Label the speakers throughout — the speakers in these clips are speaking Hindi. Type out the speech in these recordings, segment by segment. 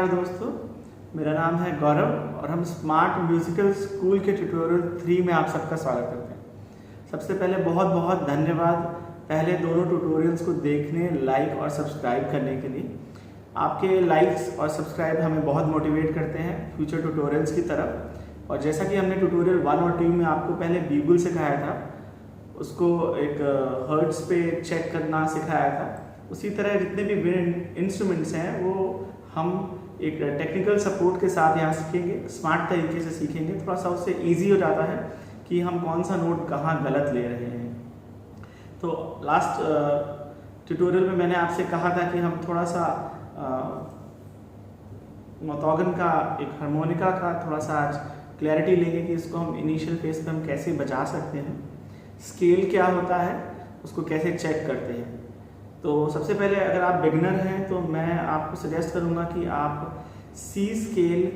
Speaker 1: नमस्कार दोस्तों, मेरा नाम है गौरव और हम स्मार्ट म्यूजिकल स्कूल के ट्यूटोरियल 3 में आप सबका स्वागत करते हैं। सबसे पहले बहुत बहुत धन्यवाद पहले दोनों ट्यूटोरियल्स को देखने, लाइक और सब्सक्राइब करने के लिए। आपके लाइक्स और सब्सक्राइब हमें बहुत मोटिवेट करते हैं फ्यूचर ट्यूटोरियल्स की तरफ। और जैसा कि हमने ट्यूटोरियल 1 और 2 में आपको पहले बीगल सिखाया था, उसको एक हर्ट्स पे चेक करना सिखाया था, उसी तरह जितने भी विंड इंस्ट्रूमेंट्स हैं वो हम एक टेक्निकल सपोर्ट के साथ यहाँ सीखेंगे, स्मार्ट तरीके से सीखेंगे। थोड़ा सा उससे इजी हो जाता है कि हम कौन सा नोट कहाँ गलत ले रहे हैं। तो लास्ट ट्यूटोरियल में मैंने आपसे कहा था कि हम थोड़ा सा मोतौगन का, एक हारमोनिका का थोड़ा सा आज क्लैरिटी लेंगे कि इसको हम इनिशियल फेज पे हम कैसे बजा सकते हैं, स्केल क्या होता है, उसको कैसे चेक करते हैं। तो सबसे पहले अगर आप बिगनर हैं तो मैं आपको सजेस्ट करूंगा कि आप सी स्केल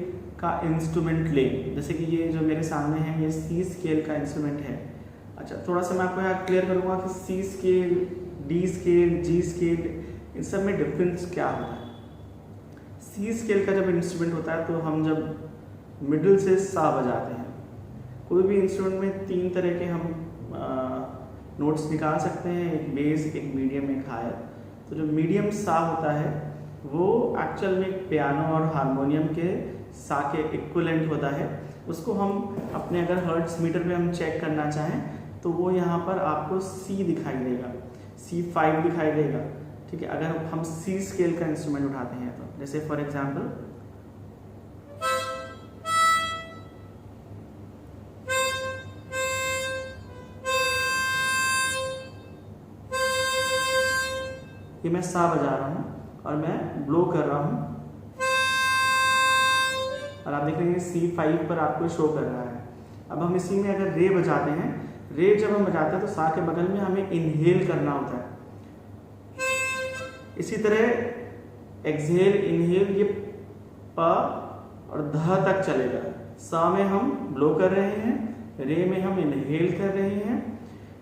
Speaker 1: का इंस्ट्रूमेंट लें। जैसे कि ये जो मेरे सामने है, ये सी स्केल का इंस्ट्रूमेंट है। अच्छा, थोड़ा सा मैं आपको यहाँ क्लियर करूंगा कि सी स्केल, डी स्केल, जी स्केल, इन सब में डिफरेंस क्या होता है। सी स्केल का जब इंस्ट्रूमेंट होता है तो हम जब मिडिल से सा बजाते हैं, कोई भी इंस्ट्रूमेंट में 3 तरह के हम नोट्स निकाल सकते हैं, एक बेस, एक मीडियम, एक हायर। तो जो मीडियम सा होता है वो एक्चुअल में एक पियानो और हारमोनियम के सा के इक्विवेलेंट होता है। उसको हम अपने अगर हर्ट्स मीटर पे हम चेक करना चाहें तो वो यहाँ पर आपको सी दिखाई देगा, C5 दिखाई देगा। ठीक है, अगर हम सी स्केल का इंस्ट्रूमेंट उठाते हैं तो जैसे फॉर एग्जाम्पल ये मैं सा बजा रहा हूँ और मैं ब्लो कर रहा हूँ और आप देख रहे हैं C5 पर आपको शो कर रहा है। अब हम इसी में अगर रे बजाते हैं, रे जब हम बजाते हैं तो सा के बगल में हमें इनहेल करना होता है। इसी तरह एक्सहेल, इनहेल, ये प और ध तक चलेगा। सा में हम ब्लो कर रहे हैं, रे में हम इनहेल कर रहे हैं,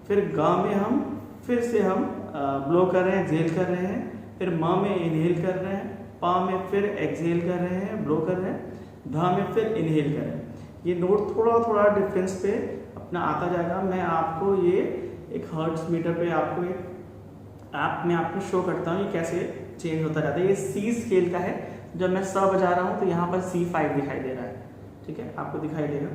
Speaker 1: फिर गा में हम फिर से हम ब्लो कर रहे हैं, एक्सहेल कर रहे हैं, फिर मा में इनहेल कर रहे हैं, पा में फिर एक्सहेल कर रहे हैं, ब्लो कर रहे हैं, धा में फिर इनहेल कर रहे हैं। ये नोट थोड़ा थोड़ा डिफरेंस पे अपना आता जाएगा। मैं आपको ये एक हर्ट्स मीटर पे आपको एक ऐप में आपको शो करता हूँ ये कैसे चेंज होता जाता है। ये सी स्केल का है, जब मैं सा बजा रहा हूँ तो यहाँ पर C5 दिखाई दे रहा है। ठीक है, आपको दिखाई देगा।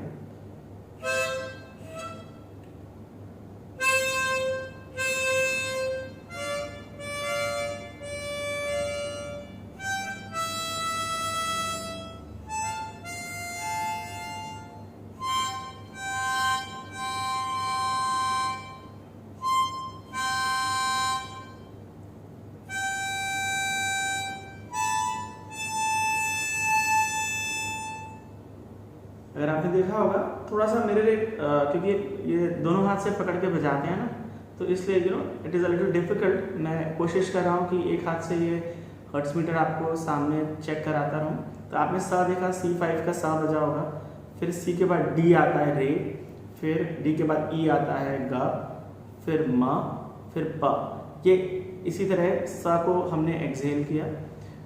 Speaker 1: अगर आपने देखा होगा थोड़ा सा मेरे लिए क्योंकि ये दोनों हाथ से पकड़ के बजाते हैं ना, तो इसलिए it is a little difficult. मैं कोशिश कर रहा हूँ कि एक हाथ से ये हर्ट्स मीटर आपको सामने चेक कराता रहूँ। तो आपने सा देखा, C5 का सा बजा होगा, फिर सी के बाद डी आता है रे, फिर डी के बाद ई आता है गा, फिर मा, फिर पा। ये इसी तरह सा को हमने एक्सहेल किया,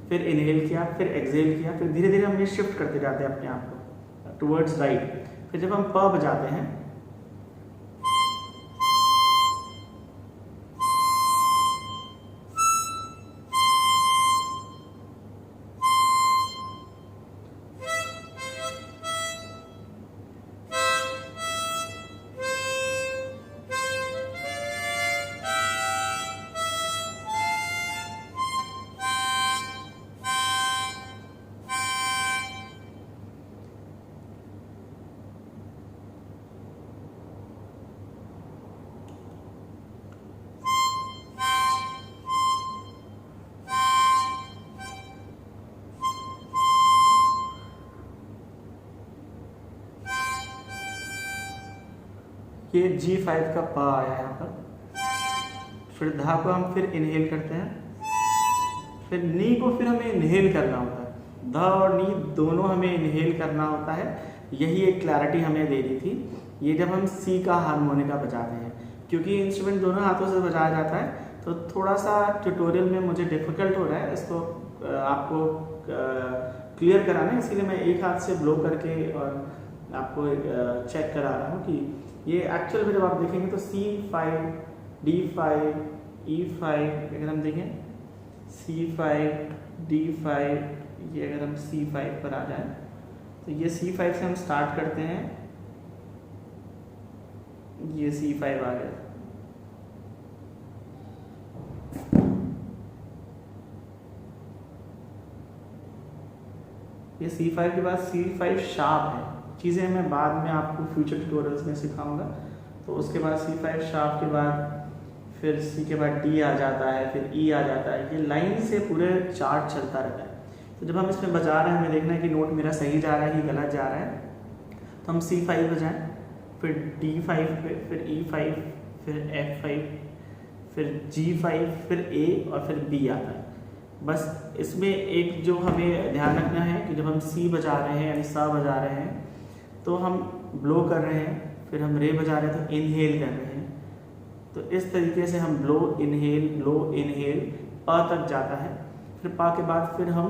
Speaker 1: फिर इनहेल किया, फिर एक्सहेल किया, फिर धीरे धीरे हम ये शिफ्ट करते जाते हैं अपने आप को टुवर्ड्स राइट। फिर जब हम प बजाते हैं ये G5 का पा आया यहाँ पर। फिर धा को हम फिर इनहेल करते हैं, फिर नी को फिर हमें इनहेल करना होता है। धा और नी दोनों हमें इनहेल करना होता है। यही एक क्लैरिटी हमें दे रही थी ये जब हम सी का हारमोनिका बजाते हैं। क्योंकि इंस्ट्रूमेंट दोनों हाथों से बजाया जाता है तो थोड़ा सा ट्यूटोरियल में मुझे डिफ़िकल्ट हो रहा है इसको आपको क्लियर कराना है, इसीलिए मैं एक हाथ से ब्लो करके और आपको चेक करा रहा हूँ कि ये एक्चुअल में जब आप देखेंगे तो C5, D5, E5, अगर हम देखें C5, D5, ये अगर हम C5 पर आ जाए तो ये C5 से हम स्टार्ट करते हैं, ये C5 आ गया। ये C5 के बाद C5 शार्प है, चीज़ें मैं बाद में आपको फ्यूचर ट्यूटोरियल्स में सिखाऊंगा। तो उसके बाद C5 शार्प के बाद फिर C के बाद D आ जाता है, फिर E आ जाता है, ये लाइन से पूरे चार्ट चलता रहता है। तो जब हम इसमें बजा रहे हैं हमें देखना है कि नोट मेरा सही जा रहा है कि गलत जा रहा है। तो हम C5 बजाएं, फिर D5 पे, फिर E5, फिर F5, फिर G5, फिर A और फिर B आता है। बस इसमें एक जो हमें ध्यान रखना है कि जब हम C बजा रहे हैं यानी सा बजा रहे हैं तो हम ब्लो कर रहे हैं, फिर हम रे बजा रहे हैं तो इनहेल कर रहे हैं। तो इस तरीके से हम ब्लो इनहेल अ तक जाता है, फिर पा के बाद फिर हम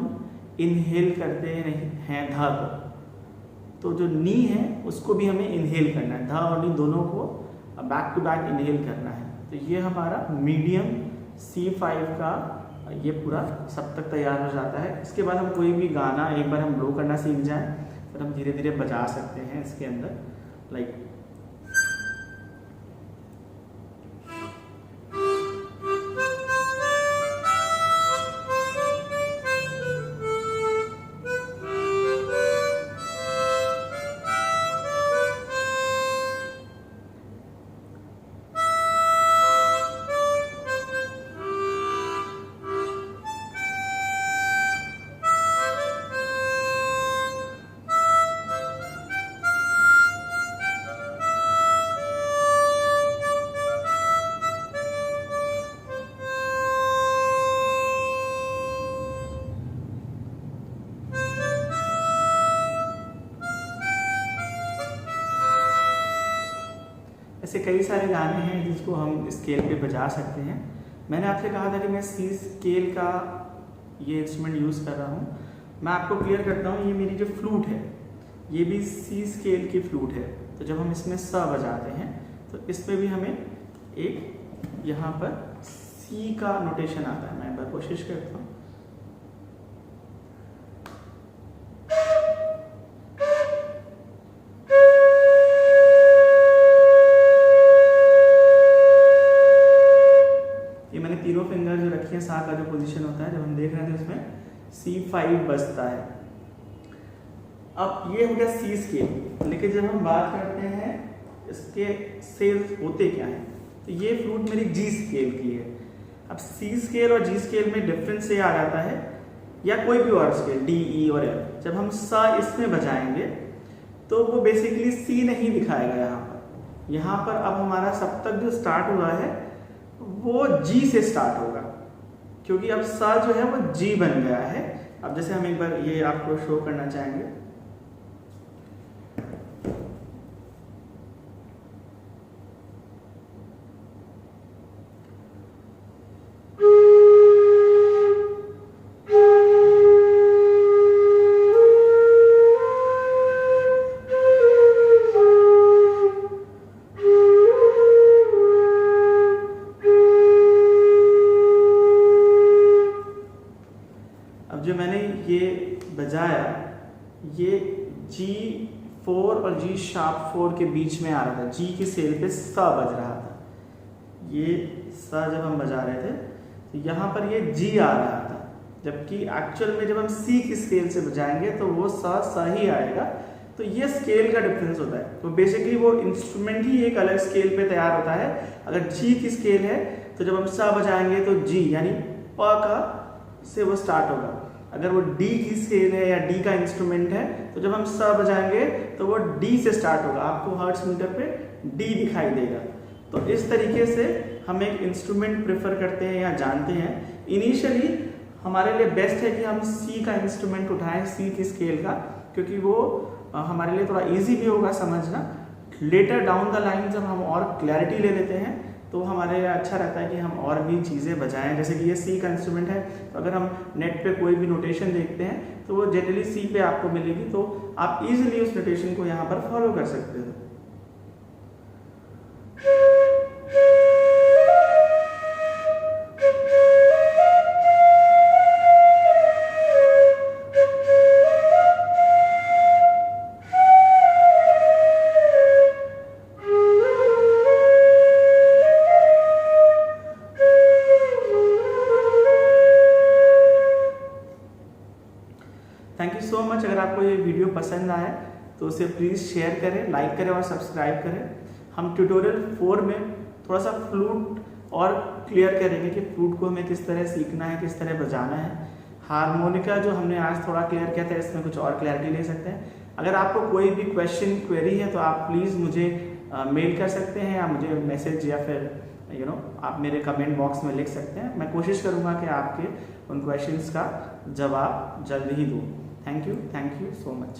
Speaker 1: इनहेल करते हैं धा को। तो जो नी है उसको भी हमें इनहेल करना है, धा और नी दोनों को बैक टू बैक इनहेल करना है। तो ये हमारा मीडियम C5 का ये पूरा सब तक तैयार हो जाता है। इसके बाद हम कोई भी गाना एक बार हम ब्लो करना सीख जाएं, फिर हम धीरे धीरे बजा सकते हैं इसके अंदर, लाइक ऐसे कई सारे गाने हैं जिसको हम स्केल पे बजा सकते हैं। मैंने आपसे कहा था कि मैं C स्केल का ये इंस्ट्रूमेंट यूज़ कर रहा हूँ। मैं आपको क्लियर करता हूँ, ये मेरी जो फ्लूट है ये भी C स्केल की फ्लूट है। तो जब हम इसमें सा बजाते हैं तो इसमें भी हमें एक यहाँ पर C का नोटेशन आता है। मैं एक बार कोशिश करता हूँ। तीनों फिंगर जो रखी है सा का जो पोजीशन होता है, जब हम देख रहे थे उसमें C5 बजता है। अब ये हो गया C स्केल, लेकिन जब हम बात करते हैं इसके सेल्स होते क्या हैं, तो ये फ्लूट मेरी G स्केल की है। अब C स्केल और G स्केल में डिफरेंस ये आ जाता है, या कोई भी और स्केल D, E और F, जब हम सा इसमें बजाएंगे तो वो बेसिकली C नहीं दिखाएगा यहाँ पर। यहाँ पर अब हमारा सब तक जो स्टार्ट हुआ है वो G से स्टार्ट होगा, क्योंकि अब सा जो है वो G बन गया है। अब जैसे हम एक बार ये आपको शो करना चाहेंगे, जो मैंने ये बजाया ये G4 और G शार्प 4 के बीच में आ रहा था, G की स्केल पे सा बज रहा था। ये सा जब हम बजा रहे थे तो यहाँ पर ये G आ रहा था, जबकि एक्चुअल में जब हम C की स्केल से बजाएंगे तो वो सा ही आएगा। तो ये स्केल का डिफरेंस होता है। तो बेसिकली वो इंस्ट्रूमेंट ही एक अलग स्केल पे तैयार होता है। अगर G की स्केल है तो जब हम सा बजाएंगे तो G यानी प का से वो स्टार्ट होगा। अगर वो D की स्केल है या D का इंस्ट्रूमेंट है तो जब हम सा बजाएंगे तो वो D से स्टार्ट होगा, आपको हर्ट्ज मीटर पे D दिखाई देगा। तो इस तरीके से हम एक इंस्ट्रूमेंट प्रेफर करते हैं या जानते हैं। इनिशियली हमारे लिए बेस्ट है कि हम C का इंस्ट्रूमेंट उठाएं, C की स्केल का, क्योंकि वो हमारे लिए थोड़ा इजी भी होगा समझना। लेटर डाउन द लाइन जब हम और क्लैरिटी ले लेते हैं तो हमारे लिए अच्छा रहता है कि हम और भी चीज़ें बजाएं। जैसे कि ये सी का इंस्ट्रूमेंट है, तो अगर हम नेट पे कोई भी नोटेशन देखते हैं तो वो जनरली सी पे आपको मिलेगी, तो आप इजीली उस नोटेशन को यहाँ पर फॉलो कर सकते हो। Thank you so much. अगर आपको ये वीडियो पसंद आए तो उसे प्लीज़ शेयर करें, लाइक करें और सब्सक्राइब करें। हम ट्यूटोरियल 4 में थोड़ा सा फ्लूट और क्लियर करेंगे कि फ्लूट को हमें किस तरह सीखना है, किस तरह बजाना है। हारमोनिका जो हमने आज थोड़ा क्लियर किया था, इसमें कुछ और क्लैरिटी ले सकते हैं। अगर आपको कोई भी क्वेश्चन क्वेरी है तो आप प्लीज़ मुझे मेल कर सकते हैं या मुझे मैसेज या फिर आप मेरे कमेंट बॉक्स में लिख सकते हैं। मैं कोशिश करूँगा कि आपके उन क्वेश्चंस का जवाब जल्द ही दूँ। Thank you so much.